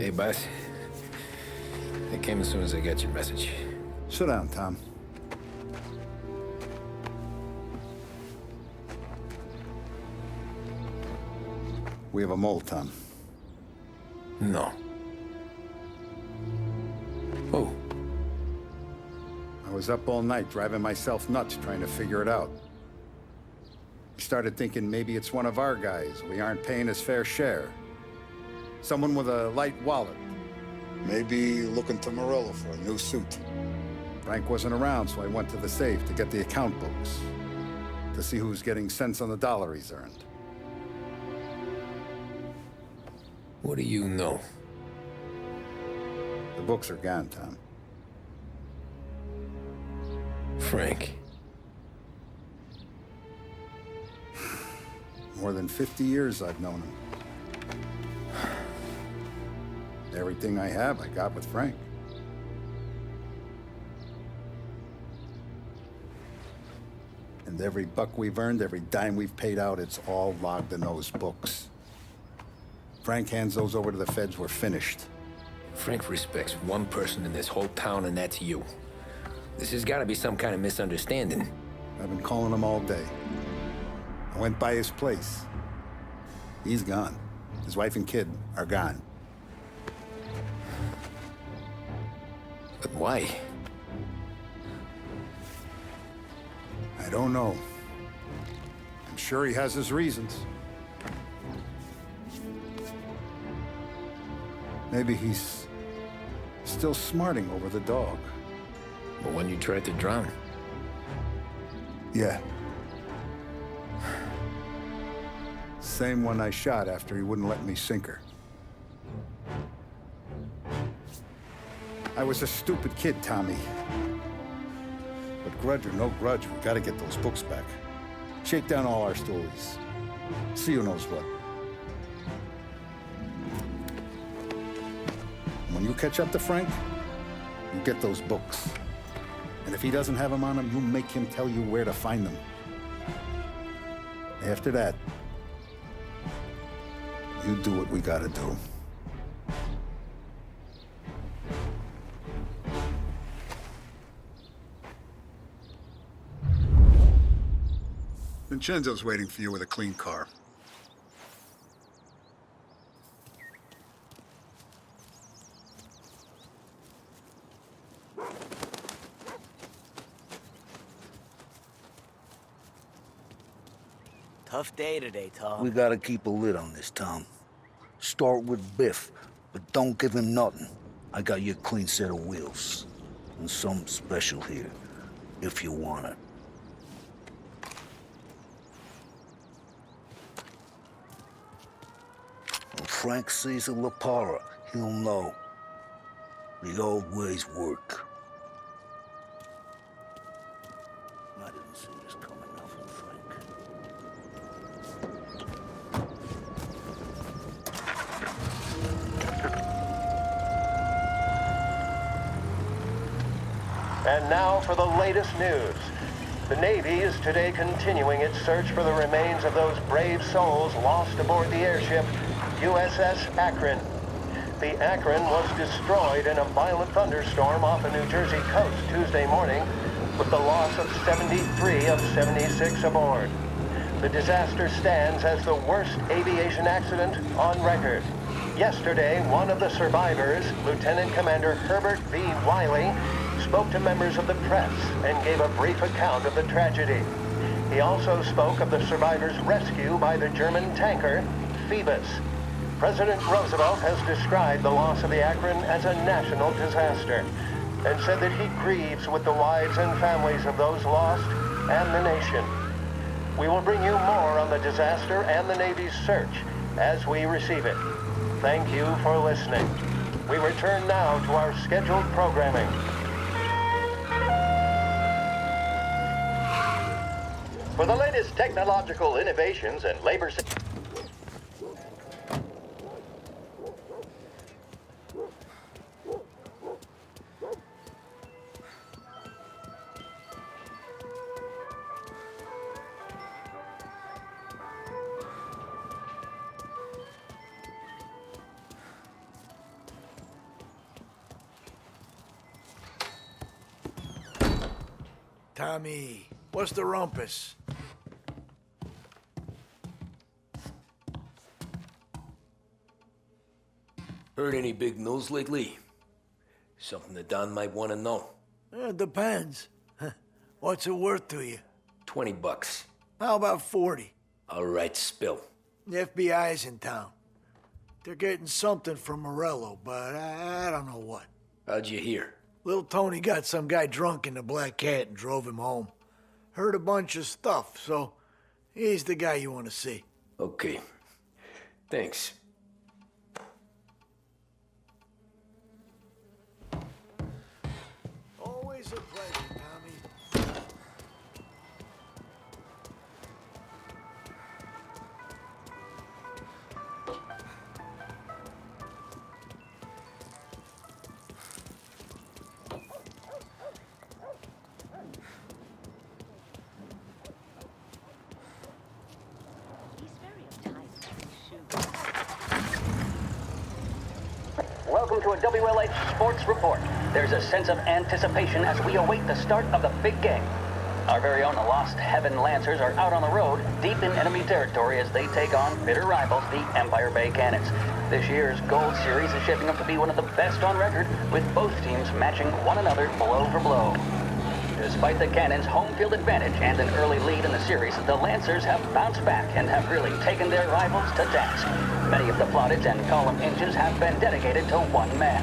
Hey, boss. I came as soon as I got your message. Sit down, Tom. We have a mole, Tom. No. Oh. I was up all night driving myself nuts trying to figure it out. I started thinking maybe it's one of our guys. We aren't paying his fair share. Someone with a light wallet. Maybe looking to Morello for a new suit. Frank wasn't around, so I went to the safe to get the account books. To see who's getting cents on the dollar he's earned. What do you know? The books are gone, Tom. Frank. More than 50 years I've known him. Everything I have, I got with Frank. And every buck we've earned, every dime we've paid out, it's all logged in those books. Frank hands those over to the feds, we're finished. Frank respects one person in this whole town, and that's you. This has got to be some kind of misunderstanding. I've been calling him all day. I went by his place. He's gone. His wife and kid are gone. But why? I don't know. I'm sure he has his reasons. Maybe he's still smarting over the dog. The one you tried to drown? Yeah. Same one I shot after he wouldn't let me sink her. I was a stupid kid, Tommy. But grudge or no grudge, we gotta get those books back. Shake down all our stories. See who knows what. When you catch up to Frank, you get those books. And if he doesn't have them on him, you make him tell you where to find them. After that, you do what we gotta do. Vincenzo's waiting for you with a clean car. Tough day today, Tom. We gotta keep a lid on this, Tom. Start with Biff, but don't give him nothing. I got you a clean set of wheels. And something special here, if you want it. When Frank sees a La Parra, he'll know. The old ways work. I didn't see this coming out from Frank. And now for the latest news. The Navy is today continuing its search for the remains of those brave souls lost aboard the airship USS Akron. The Akron was destroyed in a violent thunderstorm off the New Jersey coast Tuesday morning, with the loss of 73 of 76 aboard. The disaster stands as the worst aviation accident on record. Yesterday, one of the survivors, Lieutenant Commander Herbert V. Wiley, spoke to members of the press and gave a brief account of the tragedy. He also spoke of the survivors' rescue by the German tanker, Phoebus. President Roosevelt has described the loss of the Akron as a national disaster and said that he grieves with the wives and families of those lost and the nation. We will bring you more on the disaster and the Navy's search as we receive it. Thank you for listening. We return now to our scheduled programming. For the latest technological innovations and labor... Tommy. What's the rumpus? Heard any big news lately? Something that Don might want to know. Depends. What's it worth to you? $20. How about 40? All right, spill. The FBI's in town. They're getting something from Morello, but I don't know what. How'd you hear? Little Tony got some guy drunk in the Black Cat and drove him home. Heard a bunch of stuff, so he's the guy you want to see. Okay. Thanks. Always a pleasure, Tommy. Welcome to a WLH Sports Report. There's a sense of anticipation as we await the start of the big game. Our very own Lost Heaven Lancers are out on the road, deep in enemy territory as they take on bitter rivals, the Empire Bay Cannons. This year's Gold Series is shaping up to be one of the best on record, with both teams matching one another blow for blow. Despite the Cannons' home field advantage and an early lead in the series, the Lancers have bounced back and have really taken their rivals to task. Many of the plaudits and column inches have been dedicated to one man.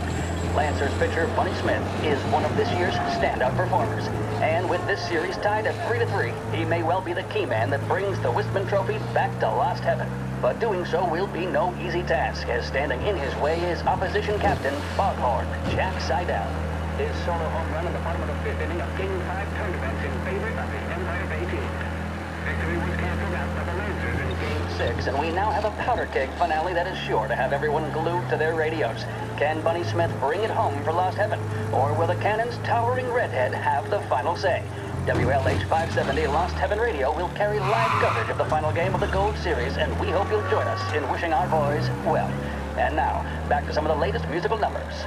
Lancers pitcher Bunny Smith is one of this year's standout performers. And with this series tied at 3-3, he may well be the key man that brings the Wistman Trophy back to Lost Heaven. But doing so will be no easy task, as standing in his way is opposition captain Foghorn Jack Seidel. His solo home run in the bottom of the fifth inning of Game 5 turned events in favor of the Empire Bay team. Victory was canceled out for the Lancers in Game 6, and we now have a powder keg finale that is sure to have everyone glued to their radios. Can Bunny Smith bring it home for Lost Heaven, or will the Cannon's towering redhead have the final say? WLH 570 Lost Heaven Radio will carry live coverage of the final game of the Gold Series, and we hope you'll join us in wishing our boys well. And now, back to some of the latest musical numbers.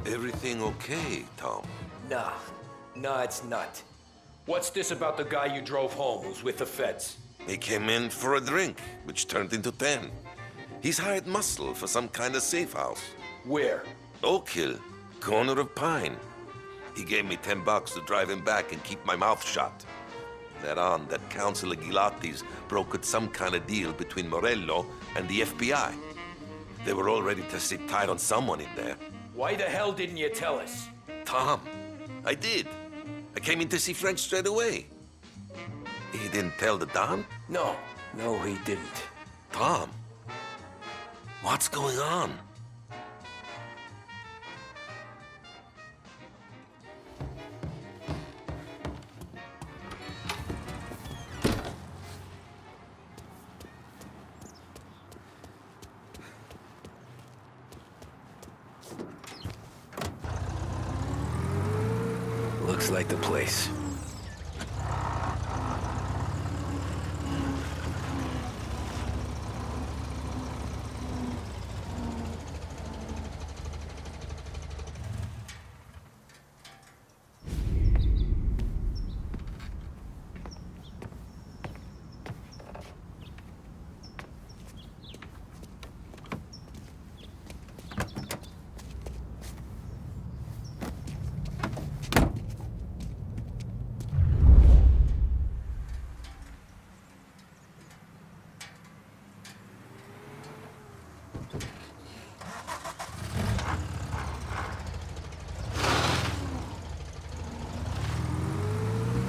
Everything okay, Tom? Nah, it's not. What's this about the guy you drove home who's with the feds? He came in for a drink, which turned into 10. He's hired muscle for some kind of safe house. Where? Oak Hill, corner of Pine. He gave me $10 to drive him back and keep my mouth shut. That on that Councilor Gilatti's brokered some kind of deal between Morello and the FBI. They were all ready to sit tight on someone in there. Why the hell didn't you tell us? Tom, I did. I came in to see French straight away. He didn't tell the Don? No, he didn't. Tom, what's going on? Looks like the place.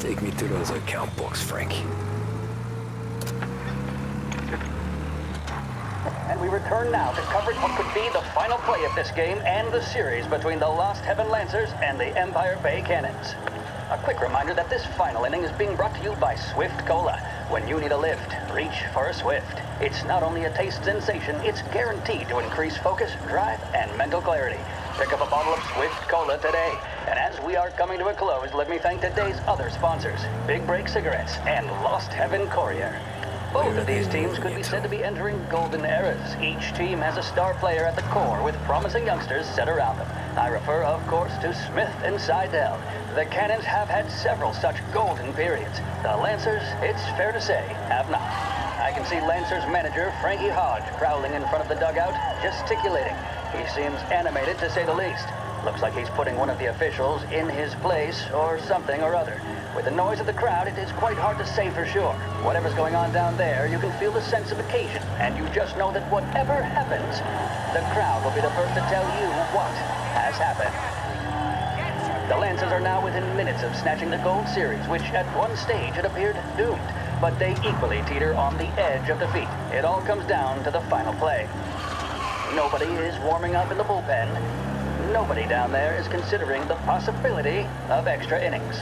Take me to those account books, Frank. And we return now to coverage what could be the final play of this game and the series between the Lost Heaven Lancers and the Empire Bay Cannons. A quick reminder that this final inning is being brought to you by Swift Cola. When you need a lift, reach for a Swift. It's not only a taste sensation, it's guaranteed to increase focus, drive, and mental clarity. Pick up a bottle of Swift Cola today. And as we are coming to a close, let me thank today's other sponsors, Big Break Cigarettes and Lost Heaven Courier. Both of these teams could be said to be entering golden eras. Each team has a star player at the core with promising youngsters set around them. I refer, of course, to Smith and Seidel. The Cannons have had several such golden periods. The Lancers, it's fair to say, have not. I can see Lancers manager Frankie Hodge prowling in front of the dugout, gesticulating. He seems animated, to say the least. Looks like he's putting one of the officials in his place or something or other. With the noise of the crowd, it is quite hard to say for sure. Whatever's going on down there, you can feel the sense of occasion, and you just know that whatever happens, the crowd will be the first to tell you what has happened. The Lancers are now within minutes of snatching the Gold Series, which at one stage had appeared doomed, but they equally teeter on the edge of defeat. It all comes down to the final play. Nobody is warming up in the bullpen. Nobody down there is considering the possibility of extra innings.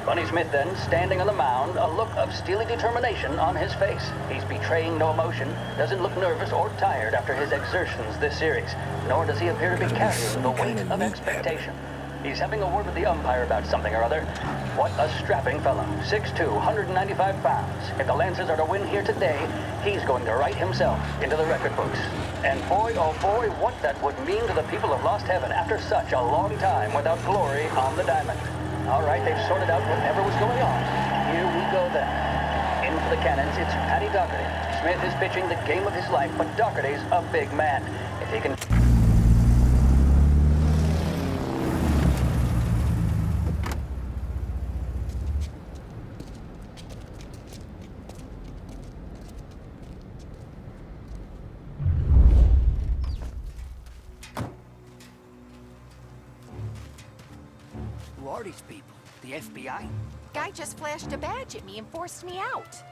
Bunny Smith then, standing on the mound, a look of steely determination on his face. He's betraying no emotion, doesn't look nervous or tired after his exertions this series, nor does he appear to be carrying the weight of expectation. He's having a word with the umpire about something or other. What a strapping fellow. 6'2", 195 pounds. If the Lancers are to win here today, he's going to write himself into the record books. And boy, oh boy, what that would mean to the people of Lost Heaven after such a long time without glory on the diamond. All right, they've sorted out whatever was going on. Here we go then. In for the Cannons, it's Paddy Doherty. Smith is pitching the game of his life, but Doherty's a big man. If he can... Who are these people? The FBI? Guy just flashed a badge at me and forced me out.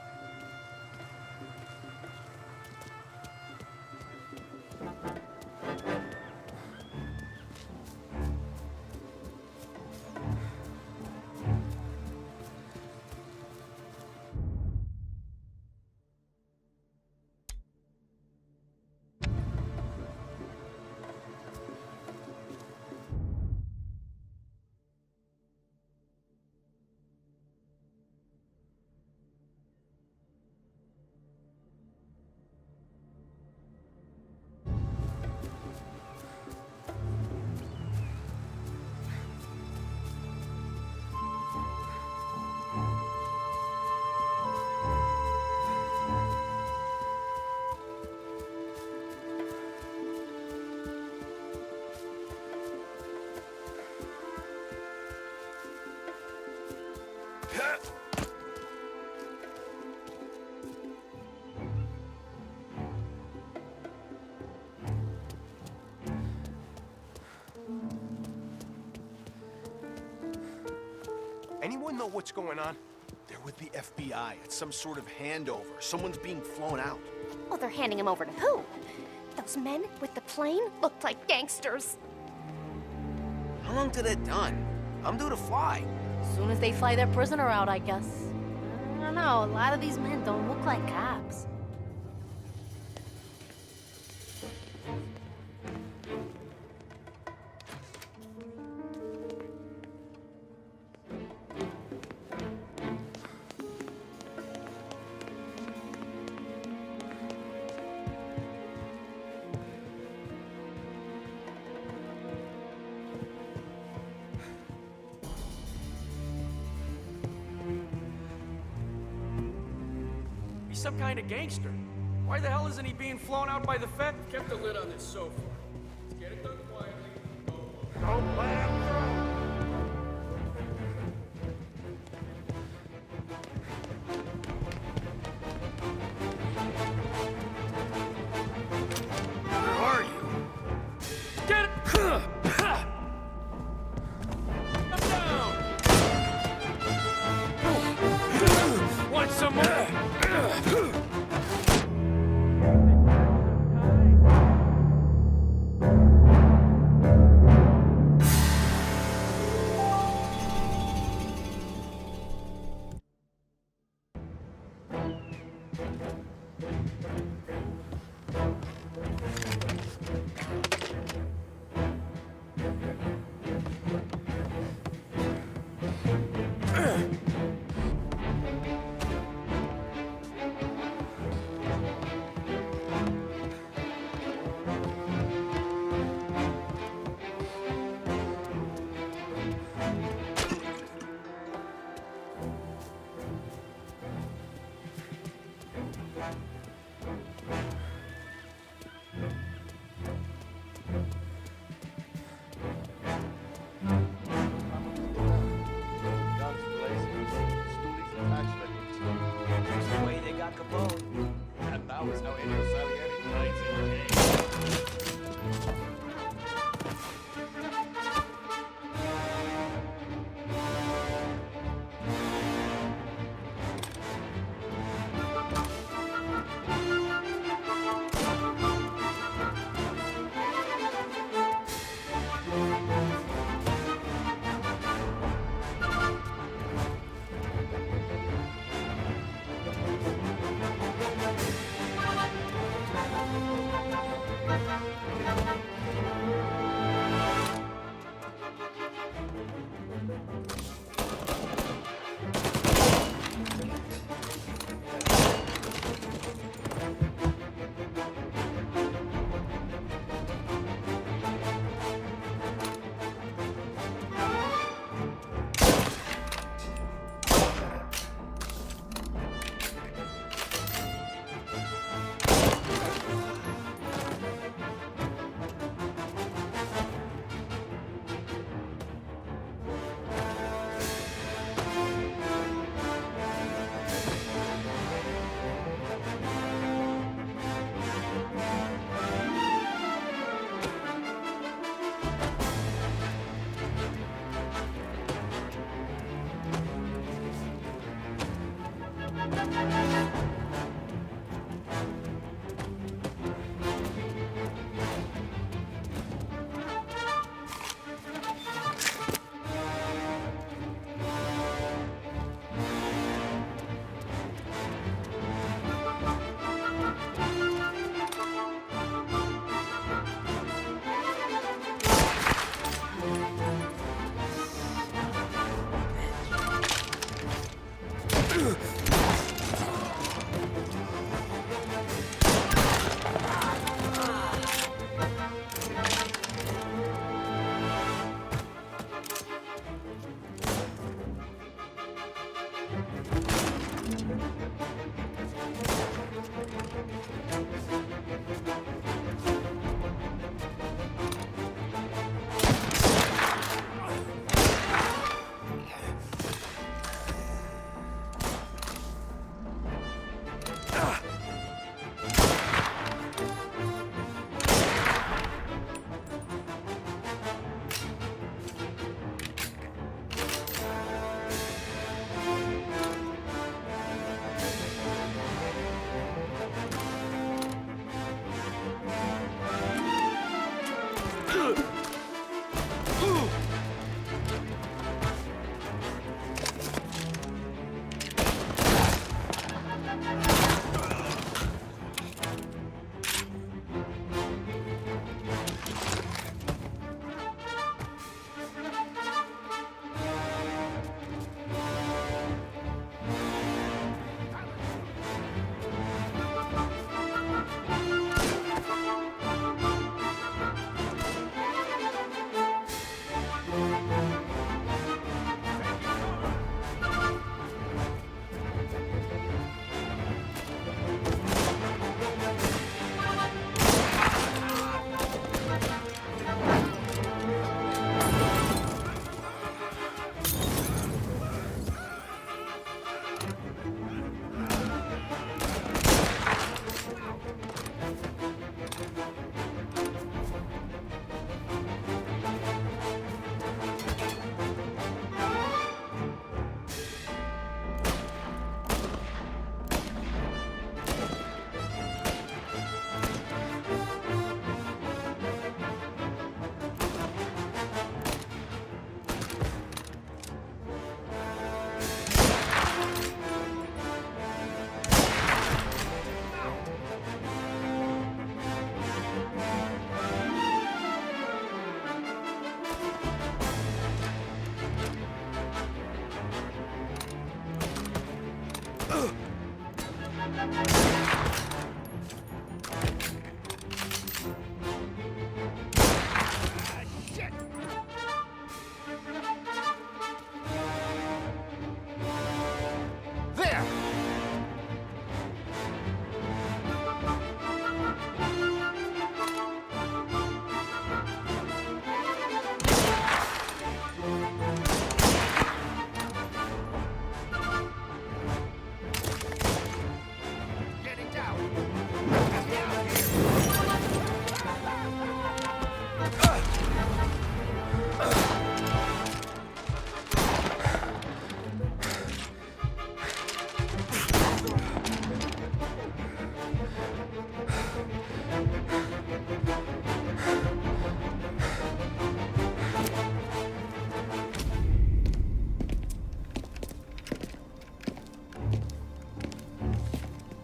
Anyone know what's going on? They're with the FBI. It's some sort of handover. Someone's being flown out. Oh, they're handing him over to who? Those men with the plane looked like gangsters. How long till they're done? I'm due to fly. As soon as they fly their prisoner out, I guess. I don't know, a lot of these men don't look like cops. He's some kind of gangster. Why the hell isn't he being flown out by the Fed? Kept the lid on this so far. Let's get it done quietly. Don't let him through. Where are you? Get it! Down! Want some more?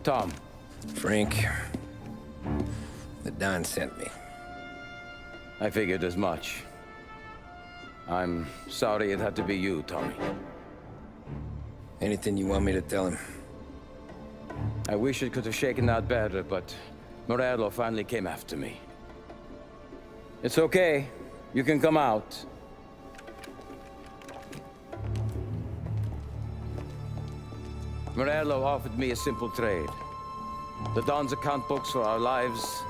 Tom. Frank. The Don sent me. I figured as much. I'm sorry it had to be you, Tommy. Anything you want me to tell him? I wish it could have shaken out better, but Morello finally came after me. It's okay. You can come out. Morello offered me a simple trade. The Don's account books for our lives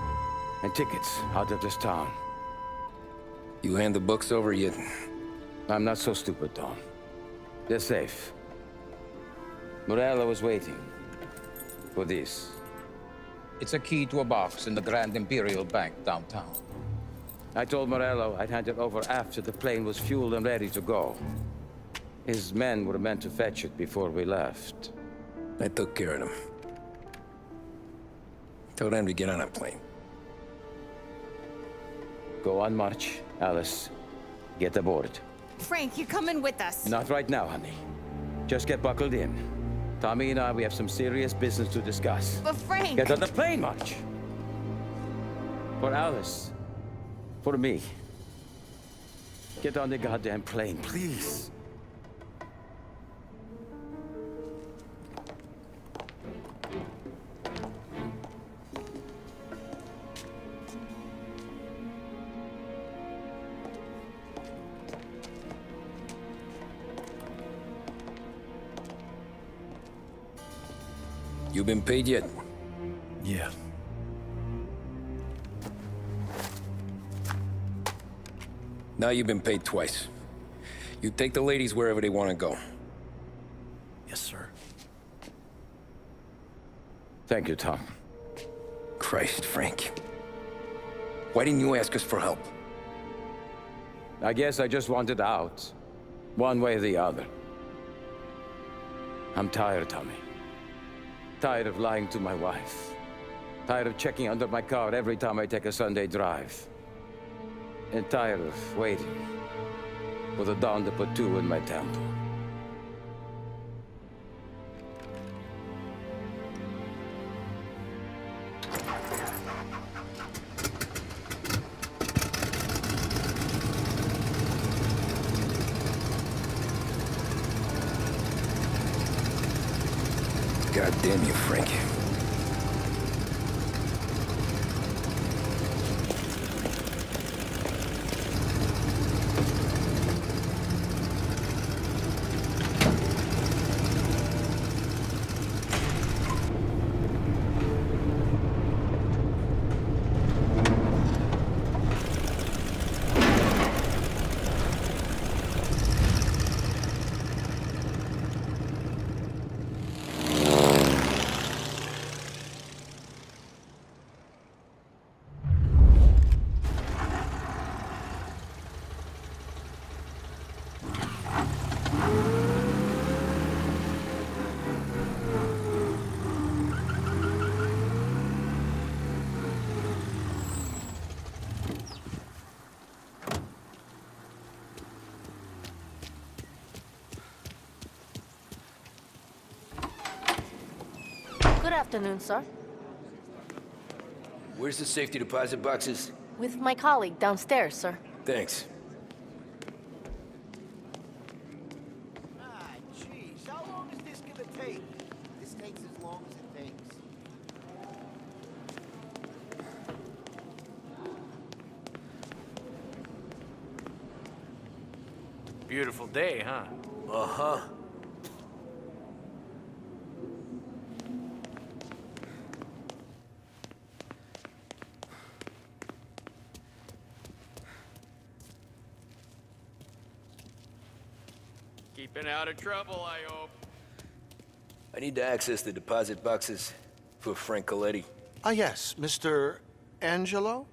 and tickets out of this town. You hand the books over yet? I'm not so stupid, Don. They're safe. Morello was waiting for this. It's a key to a box in the Grand Imperial Bank downtown. I told Morello I'd hand it over after the plane was fueled and ready to go. His men were meant to fetch it before we left. I took care of them. Told them to get on a plane. Go on, March. Alice, get aboard. Frank, you're coming with us. Not right now, honey. Just get buckled in. Tommy and I, we have some serious business to discuss. But Frank... Get on the plane, March! For Alice. For me. Get on the goddamn plane, please. You been paid yet? Yeah. Now you've been paid twice. You take the ladies wherever they want to go. Yes, sir. Thank you, Tom. Christ, Frank. Why didn't you ask us for help? I guess I just wanted out. One way or the other. I'm tired, Tommy. Tired of lying to my wife. Tired of checking under my car every time I take a Sunday drive. and tired of waiting for the dawn to put two in my temple. God damn you, Frank. Good afternoon, sir. Where's the safety deposit boxes? With my colleague downstairs, sir. Thanks. Jeez, how long is this gonna take? This takes as long as it takes. Beautiful day, huh? Uh-huh. Keeping out of trouble, I hope. I need to access the deposit boxes for Frank Coletti. Ah, yes, Mr. Angelo?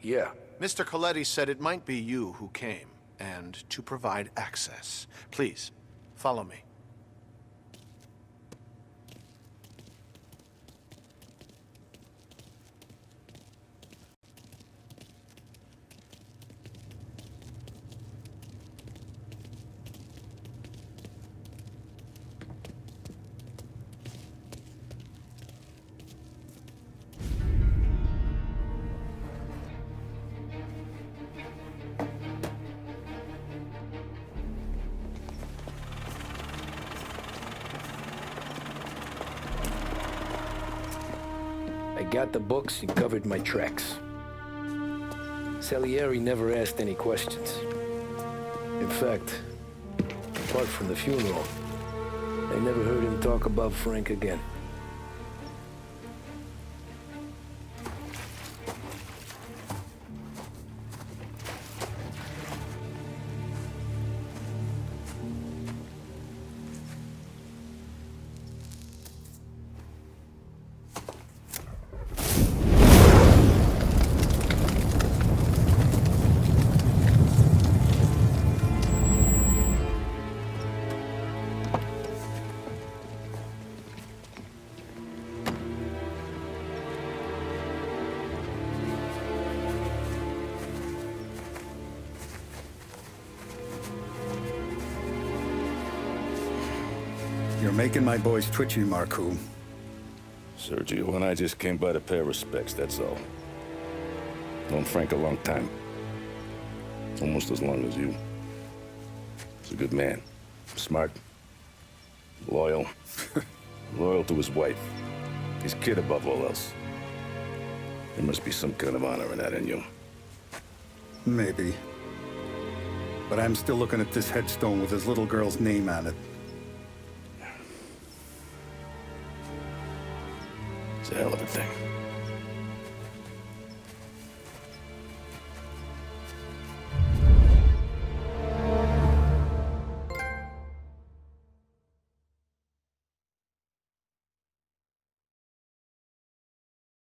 Yeah. Mr. Coletti said it might be you who came, and to provide access. Please, follow me. I got the books and covered my tracks. Salieri never asked any questions. In fact, apart from the funeral, I never heard him talk about Frank again. You're making my boys twitchy, Marku. Sergio and I just came by to pay respects, that's all. Known Frank a long time. Almost as long as you. He's a good man. Smart. Loyal. Loyal to his wife. His kid above all else. There must be some kind of honor in that in you. Maybe. But I'm still looking at this headstone with his little girl's name on it. It's a hell of a thing.